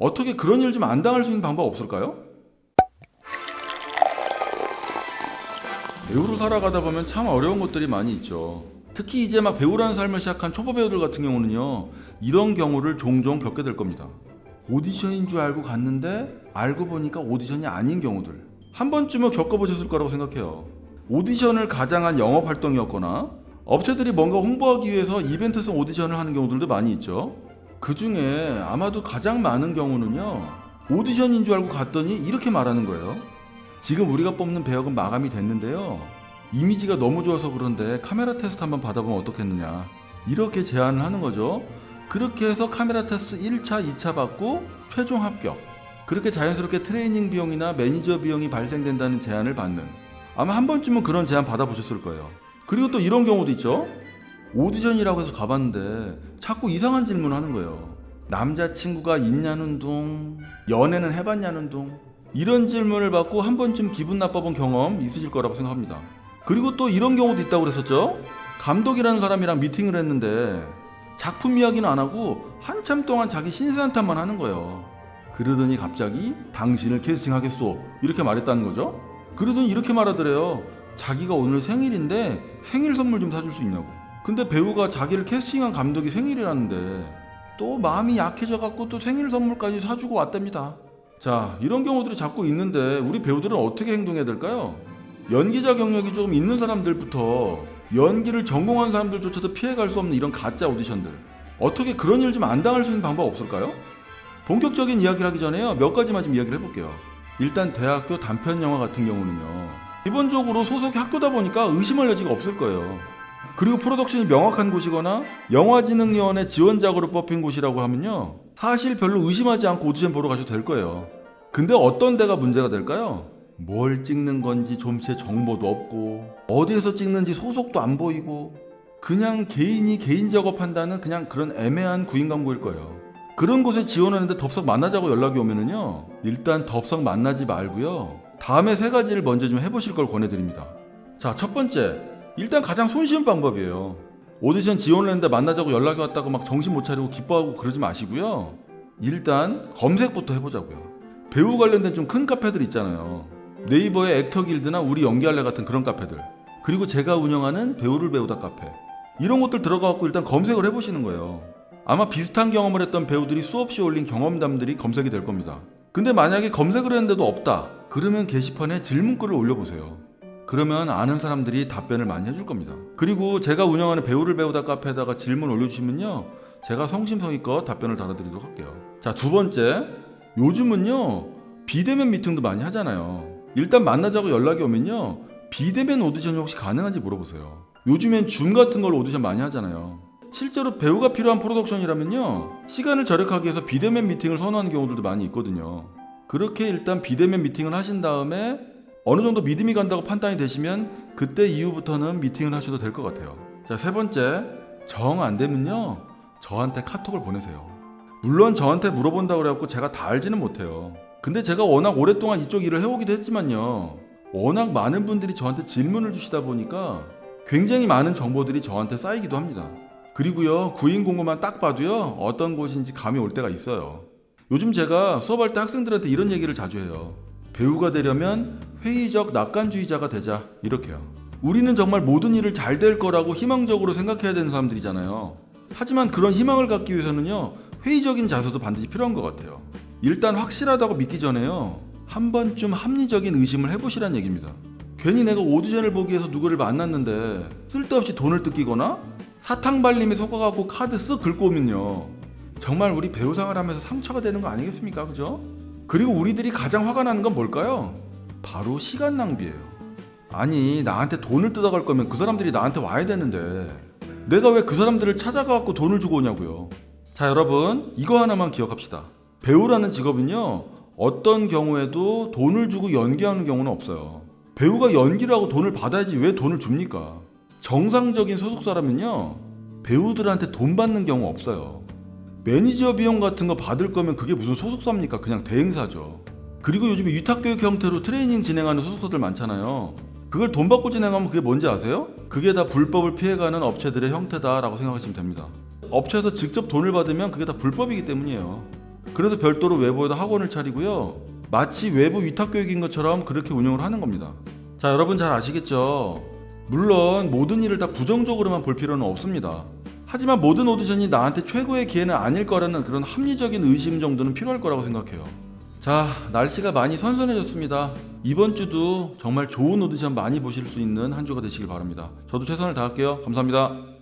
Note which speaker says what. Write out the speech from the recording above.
Speaker 1: 어떻게 그런 일 좀 안 당할 수 있는 방법 없을까요? 배우로 살아가다 보면 참 어려운 것들이 많이 있죠. 특히 이제 막 배우라는 삶을 시작한 초보 배우들 같은 경우는요, 이런 경우를 종종 겪게 될 겁니다. 오디션인 줄 알고 갔는데 알고 보니까 오디션이 아닌 경우들, 한 번쯤은 겪어보셨을 거라고 생각해요. 오디션을 가장한 영업 활동이었거나 업체들이 뭔가 홍보하기 위해서 이벤트성 오디션을 하는 경우들도 많이 있죠. 그 중에 아마도 가장 많은 경우는요, 오디션인 줄 알고 갔더니 이렇게 말하는 거예요. 지금 우리가 뽑는 배역은 마감이 됐는데요, 이미지가 너무 좋아서 그런데 카메라 테스트 한번 받아보면 어떻겠느냐, 이렇게 제안을 하는 거죠. 그렇게 해서 카메라 테스트 1차, 2차 받고 최종 합격, 그렇게 자연스럽게 트레이닝 비용이나 매니저 비용이 발생된다는 제안을 받는, 아마 한 번쯤은 그런 제안 받아보셨을 거예요. 그리고 또 이런 경우도 있죠. 오디션이라고 해서 가봤는데 자꾸 이상한 질문을 하는 거예요. 남자친구가 있냐는 둥, 연애는 해봤냐는 둥, 이런 질문을 받고 한 번쯤 기분 나빠본 경험 있으실 거라고 생각합니다. 그리고 또 이런 경우도 있다고 그랬었죠. 감독이라는 사람이랑 미팅을 했는데 작품 이야기는 안 하고 한참 동안 자기 신세한탄만 하는 거예요. 그러더니 갑자기 당신을 캐스팅하겠소, 이렇게 말했다는 거죠. 그러더니 이렇게 말하더래요. 자기가 오늘 생일인데 생일 선물 좀 사줄 수 있냐고. 근데 배우가 자기를 캐스팅한 감독이 생일이라는데 또 마음이 약해져 갖고 또 생일 선물까지 사주고 왔답니다. 자, 이런 경우들이 자꾸 있는데 우리 배우들은 어떻게 행동해야 될까요? 연기자 경력이 조금 있는 사람들부터 연기를 전공한 사람들조차도 피해갈 수 없는 이런 가짜 오디션들, 어떻게 그런 일 좀 안 당할 수 있는 방법 없을까요? 본격적인 이야기를 하기 전에요, 몇 가지만 좀 이야기를 해볼게요. 일단 대학교 단편 영화 같은 경우는요, 기본적으로 소속이 학교다 보니까 의심할 여지가 없을 거예요. 그리고 프로덕션이 명확한 곳이거나 영화진흥위원회 지원작으로 뽑힌 곳이라고 하면요, 사실 별로 의심하지 않고 오디션 보러 가셔도 될 거예요. 근데 어떤 데가 문제가 될까요? 뭘 찍는 건지 좀체 정보도 없고, 어디에서 찍는지 소속도 안 보이고, 그냥 개인이 개인 작업한다는 그냥 그런 애매한 구인 광고일 거예요. 그런 곳에 지원하는데 덥석 만나자고 연락이 오면은요, 일단 덥석 만나지 말고요, 다음에 세 가지를 먼저 좀 해보실 걸 권해드립니다. 자, 첫 번째, 일단 가장 손쉬운 방법이에요. 오디션 지원을 했는데 만나자고 연락이 왔다고 막 정신 못 차리고 기뻐하고 그러지 마시고요, 일단 검색부터 해보자고요. 배우 관련된 좀 큰 카페들 있잖아요. 네이버의 액터 길드나 우리 연기할래 같은 그런 카페들, 그리고 제가 운영하는 배우를 배우다 카페, 이런 곳들 들어가갖고 일단 검색을 해보시는 거예요. 아마 비슷한 경험을 했던 배우들이 수없이 올린 경험담들이 검색이 될 겁니다. 근데 만약에 검색을 했는데도 없다, 그러면 게시판에 질문글을 올려보세요. 그러면 아는 사람들이 답변을 많이 해줄 겁니다. 그리고 제가 운영하는 배우를 배우다 카페에다가 질문 올려주시면요, 제가 성심성의껏 답변을 달아드리도록 할게요. 자, 두 번째, 요즘은요 비대면 미팅도 많이 하잖아요. 일단 만나자고 연락이 오면요, 비대면 오디션이 혹시 가능한지 물어보세요. 요즘엔 줌 같은 걸로 오디션 많이 하잖아요. 실제로 배우가 필요한 프로덕션이라면요, 시간을 절약하기 위해서 비대면 미팅을 선호하는 경우들도 많이 있거든요. 그렇게 일단 비대면 미팅을 하신 다음에 어느 정도 믿음이 간다고 판단이 되시면 그때 이후부터는 미팅을 하셔도 될 것 같아요. 자, 세 번째, 정 안 되면요, 저한테 카톡을 보내세요. 물론 저한테 물어본다고 그래갖고 제가 다 알지는 못해요. 근데 제가 워낙 오랫동안 이쪽 일을 해오기도 했지만요, 워낙 많은 분들이 저한테 질문을 주시다 보니까 굉장히 많은 정보들이 저한테 쌓이기도 합니다. 그리고요, 구인 공고만 딱 봐도요, 어떤 곳인지 감이 올 때가 있어요. 요즘 제가 수업할 때 학생들한테 이런 얘기를 자주 해요. 배우가 되려면 회의적 낙관주의자가 되자, 이렇게요. 우리는 정말 모든 일을 잘 될 거라고 희망적으로 생각해야 되는 사람들이잖아요. 하지만 그런 희망을 갖기 위해서는요, 회의적인 자세도 반드시 필요한 것 같아요. 일단 확실하다고 믿기 전에요, 한 번쯤 합리적인 의심을 해보시란 얘기입니다. 괜히 내가 오디션을 보기 위해서 누구를 만났는데 쓸데없이 돈을 뜯기거나 사탕 발림에 속아갖고 카드 쓱 긁고 오면요, 정말 우리 배우 생활하면서 상처가 되는 거 아니겠습니까? 그죠? 그리고 우리들이 가장 화가 나는 건 뭘까요? 바로 시간 낭비예요. 아니, 나한테 돈을 뜯어갈 거면 그 사람들이 나한테 와야 되는데 내가 왜 그 사람들을 찾아가갖고 돈을 주고 오냐고요. 자, 여러분, 이거 하나만 기억합시다. 배우라는 직업은요, 어떤 경우에도 돈을 주고 연기하는 경우는 없어요. 배우가 연기를 하고 돈을 받아야지 왜 돈을 줍니까? 정상적인 소속사라면요, 배우들한테 돈 받는 경우 없어요. 매니저 비용 같은 거 받을 거면 그게 무슨 소속사입니까? 그냥 대행사죠. 그리고 요즘에 위탁교육 형태로 트레이닝 진행하는 소속사들 많잖아요. 그걸 돈 받고 진행하면 그게 뭔지 아세요? 그게 다 불법을 피해가는 업체들의 형태다라고 생각하시면 됩니다. 업체에서 직접 돈을 받으면 그게 다 불법이기 때문이에요. 그래서 별도로 외부에도 학원을 차리고요. 마치 외부 위탁 교육인 것처럼 그렇게 운영을 하는 겁니다. 자, 여러분 잘 아시겠죠? 물론 모든 일을 다 부정적으로만 볼 필요는 없습니다. 하지만 모든 오디션이 나한테 최고의 기회는 아닐 거라는 그런 합리적인 의심 정도는 필요할 거라고 생각해요. 자, 날씨가 많이 선선해졌습니다. 이번 주도 정말 좋은 오디션 많이 보실 수 있는 한 주가 되시길 바랍니다. 저도 최선을 다할게요. 감사합니다.